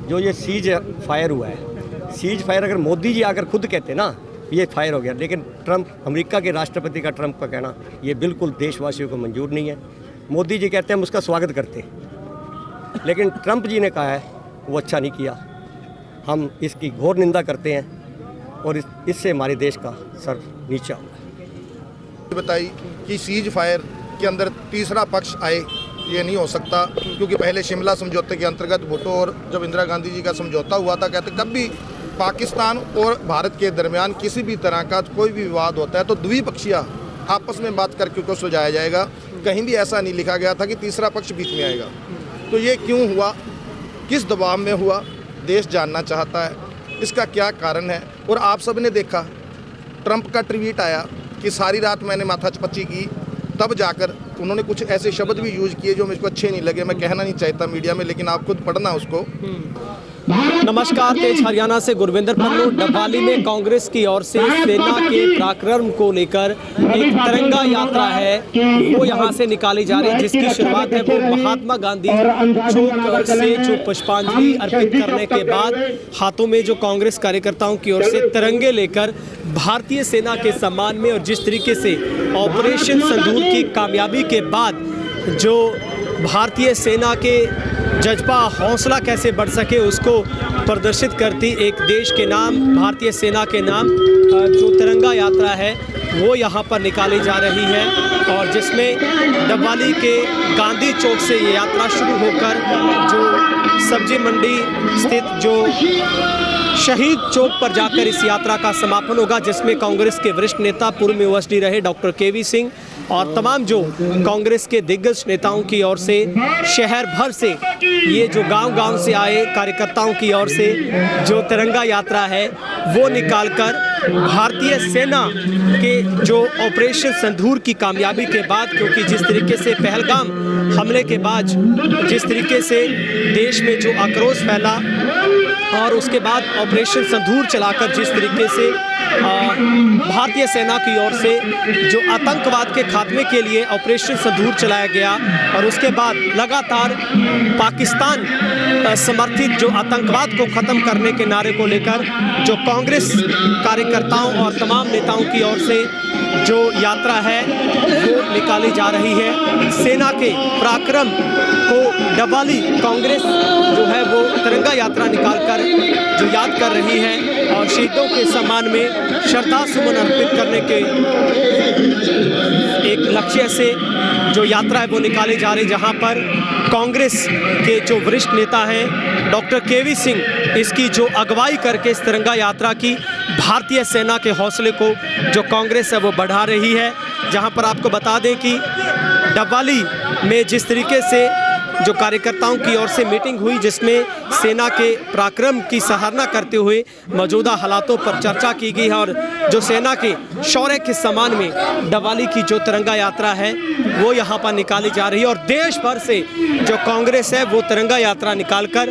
जो ये cease fire हुआ है, सीज फायर अगर मोदी जी आकर खुद कहते ना ये फायर हो गया, लेकिन ट्रंप, अमेरिका के राष्ट्रपति का ट्रंप का कहना ये बिल्कुल देशवासियों को मंजूर नहीं है। मोदी जी कहते हैं हम उसका स्वागत करते, लेकिन ट्रंप जी ने कहा है वो अच्छा नहीं किया। हम इसकी घोर निंदा करते हैं और इससे हमारे देश का सर नीचा हुआ। बताई कि सीज फायर के अंदर तीसरा पक्ष आए, ये नहीं हो सकता, क्योंकि पहले शिमला समझौते के अंतर्गत भुट्टो और जब इंदिरा गांधी जी का समझौता हुआ था, कहते कभी पाकिस्तान और भारत के दरमियान किसी भी तरह का कोई भी विवाद होता है तो द्विपक्षीय आपस में बात करके उसको सुलझाया जाएगा। कहीं भी ऐसा नहीं लिखा गया था कि तीसरा पक्ष बीच में आएगा। तो ये क्यों हुआ, किस दबाव में हुआ, देश जानना चाहता है, इसका क्या कारण है। और आप सब ने देखा ट्रंप का ट्वीट आया कि सारी रात मैंने माथापच्ची की, तब जाकर उन्होंने कुछ ऐसे शब्द भी यूज किए जो मुझको अच्छे नहीं लगे। मैं कहना नहीं चाहता मीडिया में, लेकिन आप खुद पढ़ना उसको। नमस्कार, तेज हरियाणा से गुरविंदर पन्नू। डबवाली में कांग्रेस की ओर से सेना के पराक्रम को लेकर एक तिरंगा यात्रा है वो यहां से निकाली जा रही है, जिसकी शुरुआत है वो महात्मा गांधी चौक से जो पुष्पांजलि अर्पित करने के बाद हाथों में जो कांग्रेस कार्यकर्ताओं की ओर से तिरंगे लेकर भारतीय सेना के सम्मान में, और जिस तरीके से ऑपरेशन सिंदूर की कामयाबी के बाद जो भारतीय सेना के जज्बा हौसला कैसे बढ़ सके उसको प्रदर्शित करती एक देश के नाम, भारतीय सेना के नाम जो तिरंगा यात्रा है वो यहाँ पर निकाली जा रही है, और जिसमें डबवाली के गांधी चौक से ये यात्रा शुरू होकर जो सब्जी मंडी स्थित जो शहीद चौक पर जाकर इस यात्रा का समापन होगा, जिसमें कांग्रेस के वरिष्ठ नेता, पूर्व में ओएसडी रहे डॉक्टर केवी सिंह और तमाम जो कांग्रेस के दिग्गज नेताओं की ओर से, शहर भर से, ये जो गांव-गांव से आए कार्यकर्ताओं की ओर से जो तिरंगा यात्रा है वो निकालकर भारतीय सेना के जो ऑपरेशन सिंदूर की कामयाबी के बाद, क्योंकि जिस तरीके से पहलगाम हमले के बाद जिस तरीके से देश में जो आक्रोश फैला और उसके बाद ऑपरेशन सिंदूर चलाकर जिस तरीके से भारतीय सेना की ओर से जो आतंकवाद के खात्मे के लिए ऑपरेशन सिंदूर चलाया गया, और उसके बाद लगातार पाकिस्तान समर्थित जो आतंकवाद को ख़त्म करने के नारे को लेकर जो कांग्रेस कार्यकर्ताओं और तमाम नेताओं की ओर से जो यात्रा है वो निकाली जा रही है। सेना के पराक्रम को डबवाली कांग्रेस जो है वो तिरंगा यात्रा निकालकर जो याद कर रही है और शहीदों के सम्मान में श्रद्धा सुमन अर्पित करने के एक लक्ष्य से जो यात्रा है वो निकाली जा रही, जहां पर कांग्रेस के जो वरिष्ठ नेता हैं डॉक्टर केवी सिंह इसकी जो अगुवाई करके इस तिरंगा यात्रा की भारतीय सेना के हौसले को जो कांग्रेस है वो बढ़ा रही है। जहां पर आपको बता दें कि डबवाली में जिस तरीके से जो कार्यकर्ताओं की ओर से मीटिंग हुई, जिसमें सेना के पराक्रम की सराहना करते हुए मौजूदा हालातों पर चर्चा की गई है, और जो सेना के शौर्य के सम्मान में डबवाली की जो तिरंगा यात्रा है वो यहाँ पर निकाली जा रही है। और देश भर से जो कांग्रेस है वो तिरंगा यात्रा निकालकर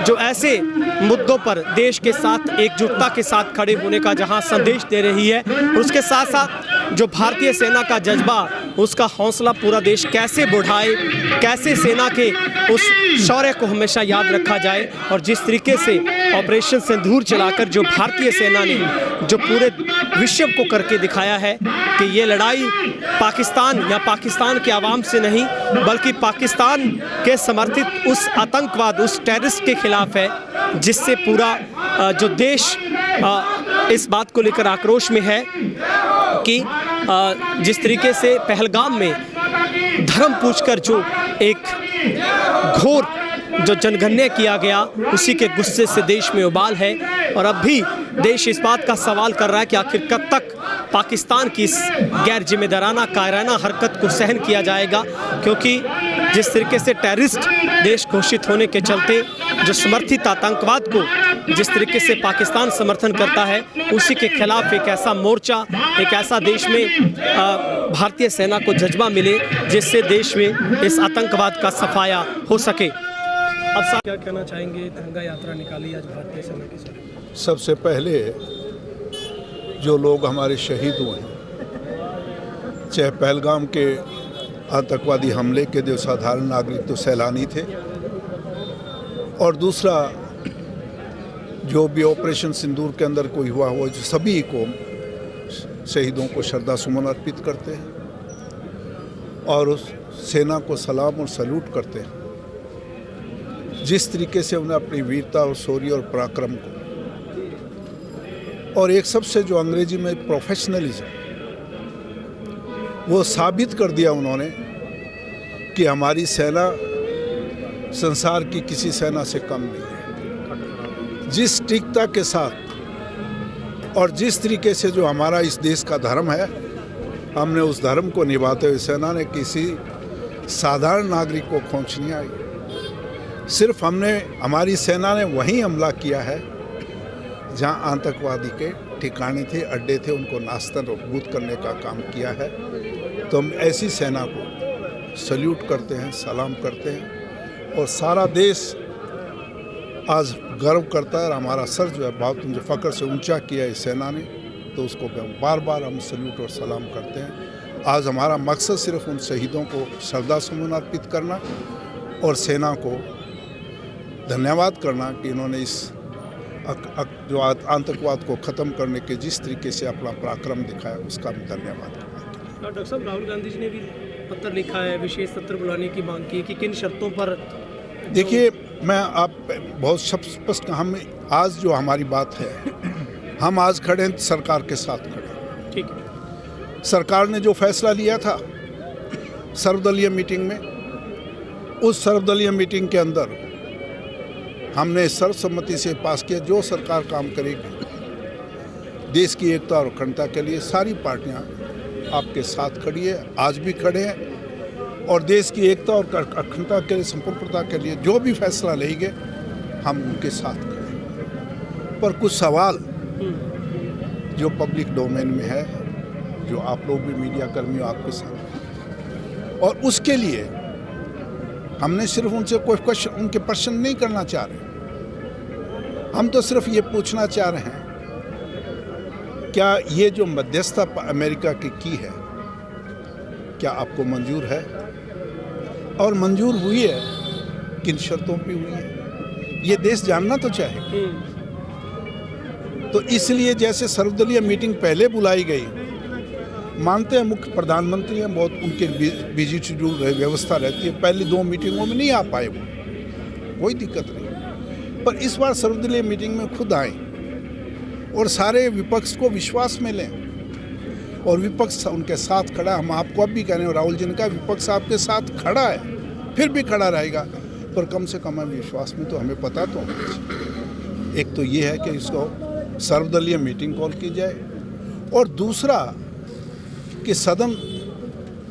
जो ऐसे मुद्दों पर देश के साथ एकजुटता के साथ खड़े होने का जहाँ संदेश दे रही है, उसके साथ साथ जो भारतीय सेना का जज्बा, उसका हौसला पूरा देश कैसे बढ़ाए, कैसे सेना के उस शौर्य को हमेशा याद रखा जाए, और जिस तरीके से ऑपरेशन सिंदूर चलाकर जो भारतीय सेना ने जो पूरे विश्व को करके दिखाया है कि ये लड़ाई पाकिस्तान या पाकिस्तान के आवाम से नहीं बल्कि पाकिस्तान के समर्थित उस आतंकवाद, उस टेररिस्ट के खिलाफ है, जिससे पूरा जो देश इस बात को लेकर आक्रोश में है कि जिस तरीके से पहलगाम में धर्म पूछकर जो एक घोर जो जनगणना किया गया, उसी के गुस्से से देश में उबाल है। और अब भी देश इस बात का सवाल कर रहा है कि आखिर कब तक पाकिस्तान की इस गैर जिम्मेदाराना कायराना हरकत को सहन किया जाएगा, क्योंकि जिस तरीके से टेररिस्ट देश घोषित होने के चलते जो समर्थित आतंकवाद को जिस तरीके से पाकिस्तान समर्थन करता है, उसी के खिलाफ एक ऐसा मोर्चा, एक ऐसा देश में भारतीय सेना को जज्बा मिले जिससे देश में इस आतंकवाद का सफाया हो सके। अब साहब क्या कहना चाहेंगे, तिरंगा यात्रा निकाली आज भारतीय सेना की तरफ? सबसे पहले जो लोग हमारे शहीद हुए हैं, चाहे पहलगाम के आतंकवादी हमले के जो साधारण नागरिक तो सैलानी थे, और दूसरा जो भी ऑपरेशन सिंदूर के अंदर कोई हुआ वो सभी को शहीदों को श्रद्धा सुमन अर्पित करते हैं और उस सेना को सलाम और सल्यूट करते हैं। जिस तरीके से उन्हें अपनी वीरता और शौर्य और पराक्रम को और एक सबसे जो अंग्रेजी में प्रोफेशनलिज्म वो साबित कर दिया उन्होंने कि हमारी सेना संसार की किसी सेना से कम नहीं है। जिस सटीकता के साथ और जिस तरीके से जो हमारा इस देश का धर्म है, हमने उस धर्म को निभाते हुए सेना ने किसी साधारण नागरिक को खोंच नहीं आई। सिर्फ हमारी सेना ने वहीं हमला किया है जहां आतंकवादी के ठिकाने थे, अड्डे थे, उनको नास्तबूद करने का काम किया है। तो हम ऐसी सेना को सल्यूट करते हैं, सलाम करते हैं और सारा देश आज गर्व करता है और हमारा सर जो है बहुत जो फ़ख्र से ऊंचा किया है इस सेना ने, तो उसको बार बार हम सल्यूट और सलाम करते हैं। आज हमारा मकसद सिर्फ उन शहीदों को श्रद्धा सुमन अर्पित करना और सेना को धन्यवाद करना कि इन्होंने इस जो आतंकवाद को ख़त्म करने के जिस तरीके से अपना पराक्रम दिखाया उसका हम धन्यवाद करना। डॉक्टर साहब, राहुल गांधी जी ने भी पत्र लिखा है, विशेष सत्र बुलाने की मांग की कि किन शर्तों पर। देखिए, मैं आप बहुत स्पष्ट, हम आज जो हमारी बात है, हम आज खड़े हैं सरकार के साथ खड़े हैं। ठीक है। सरकार ने जो फैसला लिया था सर्वदलीय मीटिंग में, उस सर्वदलीय मीटिंग के अंदर हमने सर्वसम्मति से पास किया जो सरकार काम करेगी देश की एकता और अखंडता के लिए सारी पार्टियां आपके साथ खड़ी है, आज भी खड़े हैं और देश की एकता और अखंडता के लिए, संपूर्णता के लिए जो भी फैसला लेंगे हम उनके साथ खड़े हैं। पर कुछ सवाल जो पब्लिक डोमेन में है, जो आप लोग भी मीडिया कर्मियों आपके साथ, और उसके लिए हमने सिर्फ उनसे कोई क्वेश्चन, उनके प्रश्न नहीं करना चाह रहे, हम तो सिर्फ ये पूछना चाह रहे हैं क्या ये जो मध्यस्थता अमेरिका की है क्या आपको मंजूर है, और मंजूर हुई है किन शर्तों पे हुई है, ये देश जानना तो चाहे। तो इसलिए जैसे सर्वदलीय मीटिंग पहले बुलाई गई, मानते हैं मुख्य प्रधानमंत्री हैं, बहुत उनके बिजी शेड्यूल व्यवस्था रहती है, पहली 2 मीटिंगों में नहीं आ पाए वो, कोई दिक्कत नहीं, पर इस बार सर्वदलीय मीटिंग में खुद आए और सारे विपक्ष को विश्वास में लें और विपक्ष उनके साथ खड़ा। हम आपको अब भी कह रहे हैं, राहुल जी ने कहा विपक्ष आपके साथ खड़ा है, फिर भी खड़ा रहेगा, पर कम से कम हमें विश्वास में तो हमें पता तो एक तो ये है कि इसको सर्वदलीय मीटिंग कॉल की जाए, और दूसरा कि सदन,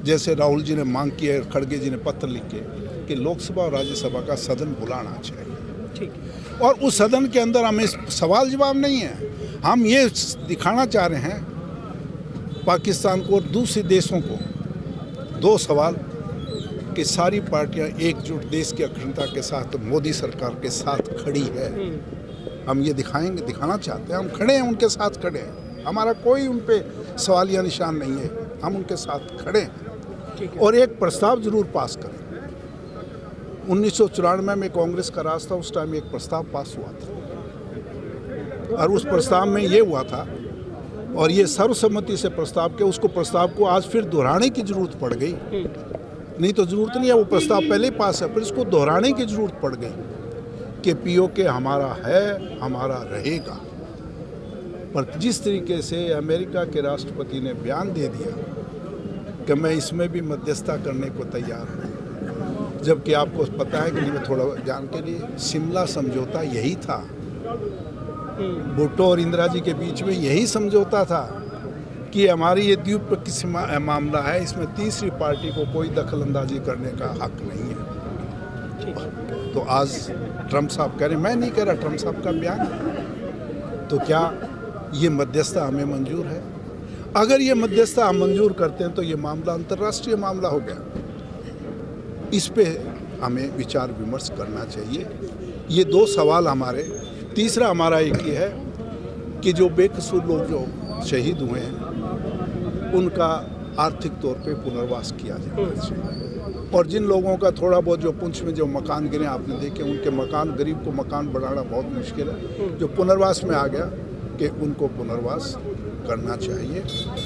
जैसे राहुल जी ने मांग की है, खड़गे जी ने पत्र लिख के कि लोकसभा और राज्यसभा का सदन बुलाना चाहिए। ठीक। और उस सदन के अंदर हमें सवाल जवाब नहीं है, हम ये दिखाना चाह रहे हैं पाकिस्तान को और दूसरे देशों को 2 सवाल कि सारी पार्टियां एकजुट देश की अखंडता के साथ मोदी सरकार के साथ खड़ी है। हम ये दिखाना चाहते हैं, हम खड़े हैं, उनके साथ खड़े हैं, हमारा कोई उन पे सवालिया निशान नहीं है, हम उनके साथ खड़े हैं। और एक प्रस्ताव जरूर पास करें। 1994 में कांग्रेस का राज था, उस टाइम एक प्रस्ताव पास हुआ था और उस प्रस्ताव में ये हुआ था, और ये सर्वसम्मति से प्रस्ताव के उसको प्रस्ताव को आज फिर दोहराने की जरूरत पड़ गई। नहीं तो जरूरत नहीं है, वो प्रस्ताव पहले ही पास है, फिर इसको दोहराने की जरूरत पड़ गई कि पीओके हमारा है, हमारा रहेगा। पर जिस तरीके से अमेरिका के राष्ट्रपति ने बयान दे दिया कि मैं इसमें भी मध्यस्थता करने को तैयार हूँ, जबकि आपको पता है कि नहीं, मैं थोड़ा जान के लिए, शिमला समझौता यही था, भुट्टो और इंदिरा जी के बीच में यही समझौता था कि हमारी ये द्वीप किसी मामला है, इसमें तीसरी पार्टी को कोई दखल अंदाजी करने का हक नहीं है। तो आज ट्रंप साहब कह रहे, मैं नहीं कह रहा, ट्रंप साहब का बयान, तो क्या ये मध्यस्थता हमें मंजूर है? अगर ये मध्यस्थता हम मंजूर करते हैं तो ये मामला अंतर्राष्ट्रीय मामला हो गया, इस पे हमें विचार विमर्श करना चाहिए। ये 2 सवाल हमारे। तीसरा हमारा एक ये है कि जो बेकसूर लोग जो शहीद हुए हैं उनका आर्थिक तौर पे पुनर्वास किया जाना चाहिए। और जिन लोगों का थोड़ा बहुत जो पुंछ में जो मकान गिरे आपने देखे, उनके मकान, गरीब को मकान बनाना बहुत मुश्किल है। जो पुनर्वास में आ गया कि उनको पुनर्वास करना चाहिए।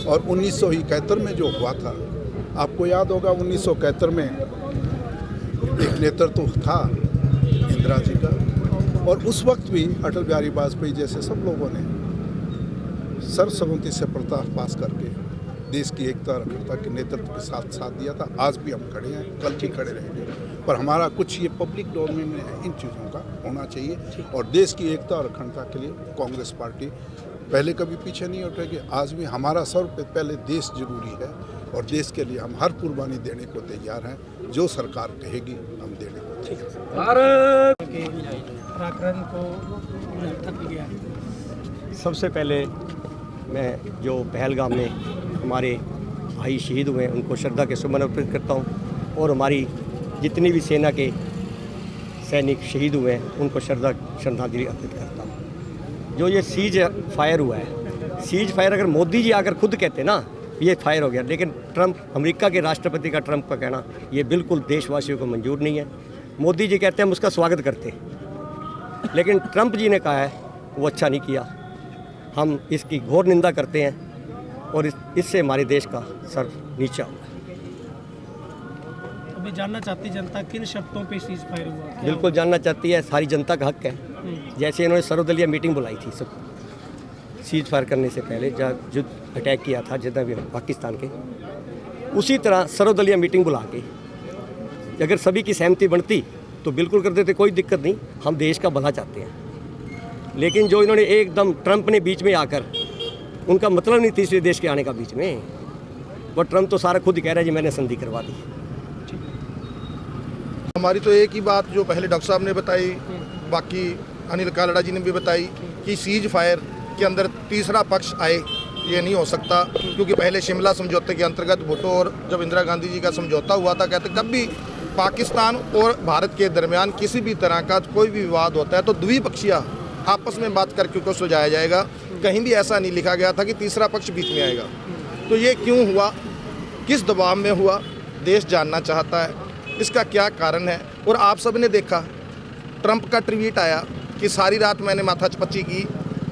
और 1971 में जो हुआ था, आपको याद होगा 1971 में एक नेतृत्व था इंदिरा जी का, और उस वक्त भी अटल बिहारी वाजपेयी जैसे सब लोगों ने सर्वसम्मति से प्रस्ताव पास करके देश की एकता और अखंडता के नेतृत्व के साथ दिया था। आज भी हम खड़े हैं, कल भी खड़े रहेंगे, पर हमारा कुछ ये पब्लिक डोमेन में है, इन चीज़ों का होना चाहिए। और देश की एकता और अखंडता के लिए कांग्रेस पार्टी पहले कभी पीछे नहीं हटेगी। आज भी हमारा सर्व पहले देश जरूरी है, और देश के लिए हम हर कुर्बानी देने को तैयार हैं। जो सरकार कहेगी हम देने को तैयार हैं। पराक्रम को थक गया। सबसे पहले मैं जो पहलगाम में हमारे भाई शहीद हुए हैं उनको श्रद्धा के सुमन अर्पित करता हूँ, और हमारी जितनी भी सेना के सैनिक शहीद हुए हैं उनको श्रद्धांजलि अर्पित करता हूँ। जो ये सीज फायर हुआ है, सीज फायर अगर मोदी जी आकर खुद कहते ना ये फायर हो गया, लेकिन ट्रंप, अमेरिका के राष्ट्रपति का ट्रंप का कहना ये बिल्कुल देशवासियों को मंजूर नहीं है। मोदी जी कहते हैं हम उसका स्वागत करते, लेकिन ट्रंप जी ने कहा है वो अच्छा नहीं किया। हम इसकी घोर निंदा करते हैं, और इससे हमारे देश का सर नीचा हुआ। अभी जानना चाहती जनता किन शब्दों पे सीज फायर हुआ? बिल्कुल जानना चाहती है, सारी जनता का हक है। जैसे इन्होंने सर्वदलीय मीटिंग बुलाई थी सब सीज फायर करने से पहले, जब जो अटैक किया था जितना भी पाकिस्तान के, उसी तरह सर्वदलीय मीटिंग बुला के अगर सभी की सहमति बनती तो बिल्कुल कर देते, कोई दिक्कत नहीं। हम देश का भला चाहते हैं, लेकिन जो इन्होंने एकदम ट्रंप ने बीच में आकर, उनका मतलब नहीं तीसरे देश के आने का बीच में, वो ट्रंप तो सारा खुद ही कह रहा है जी मैंने संधि करवा दी। हमारी तो एक ही बात जो पहले डॉक्टर साहब ने बताई, बाकी अनिल कालड़ा जी ने भी बताई कि सीज फायर के अंदर तीसरा पक्ष आए ये नहीं हो सकता, क्योंकि पहले शिमला समझौते के अंतर्गत भुट्टो और जब इंदिरा गांधी जी का समझौता हुआ था, कहते कभी पाकिस्तान और भारत के दरमियान किसी भी तरह का कोई भी विवाद होता है तो द्विपक्षीय आपस में बात करके उसको सुलझाया जाएगा। कहीं भी ऐसा नहीं लिखा गया था कि तीसरा पक्ष बीच में आएगा। तो ये क्यों हुआ, किस दबाव में हुआ, देश जानना चाहता है इसका क्या कारण है। और आप सब ने देखा ट्रंप का ट्वीट आया कि सारी रात मैंने माथापच्ची की,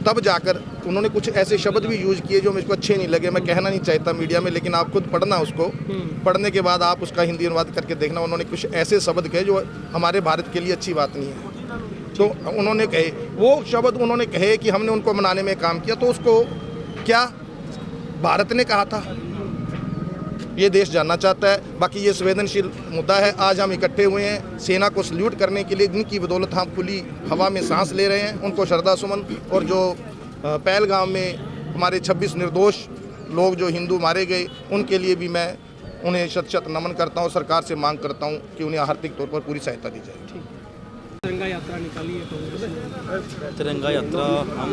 तब जाकर उन्होंने कुछ ऐसे शब्द भी यूज़ किए जो मुझको अच्छे नहीं लगे। मैं कहना नहीं चाहता मीडिया में, लेकिन आप खुद पढ़ना उसको, पढ़ने के बाद आप उसका हिंदी अनुवाद करके देखना। उन्होंने कुछ ऐसे शब्द कहे जो हमारे भारत के लिए अच्छी बात नहीं है। तो उन्होंने कहे, वो शब्द उन्होंने कहे कि हमने उनको मनाने में काम किया, तो उसको क्या भारत ने कहा था ये देश जानना चाहता है। बाकी ये संवेदनशील मुद्दा है। आज हम इकट्ठे हुए हैं सेना को सल्यूट करने के लिए, जिनकी बदौलत हम खुली हवा में सांस ले रहे हैं, उनको श्रद्धा सुमन। और जो पहलगाम में हमारे 26 निर्दोष लोग जो हिंदू मारे गए, उनके लिए भी मैं उन्हें शत नमन करता हूँ। सरकार से मांग करता हूँ कि उन्हें आर्थिक तौर पर पूरी सहायता दी जाए। तिरंगा यात्रा निकाली है कांग्रेस। तिरंगा यात्रा हम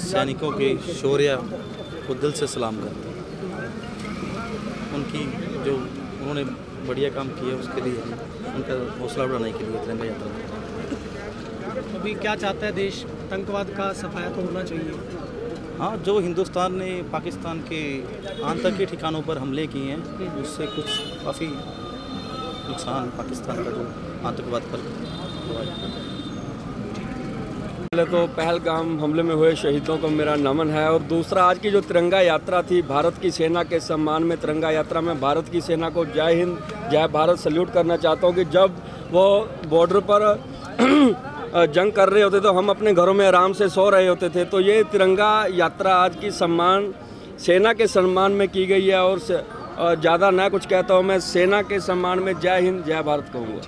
सैनिकों के शौर्य को दिल से सलाम करते हैं। उनकी जो उन्होंने बढ़िया काम किया उसके लिए, उनका हौसला बढ़ाने के लिए तिरंगा यात्रा। अभी क्या चाहता है देश? आतंकवाद का सफाया तो होना चाहिए। हाँ, जो हिंदुस्तान ने पाकिस्तान के आतंकी के ठिकानों पर हमले किए हैं, उससे कुछ काफ़ी नुकसान पाकिस्तान का जो आतंकवाद कर। पहले तो पहलगाम हमले में हुए शहीदों को मेरा नमन है, और दूसरा आज की जो तिरंगा यात्रा थी, भारत की सेना के सम्मान में तिरंगा यात्रा में भारत की सेना को जय हिंद जय भारत सल्यूट करना चाहता हूँ कि जब वो बॉर्डर पर जंग कर रहे होते तो हम अपने घरों में आराम से सो रहे होते थे। तो ये तिरंगा यात्रा आज की सम्मान सेना के सम्मान में की गई है, और ज़्यादा ना कुछ कहता हूँ मैं, सेना के सम्मान में जय हिंद जय भारत कहूँगा।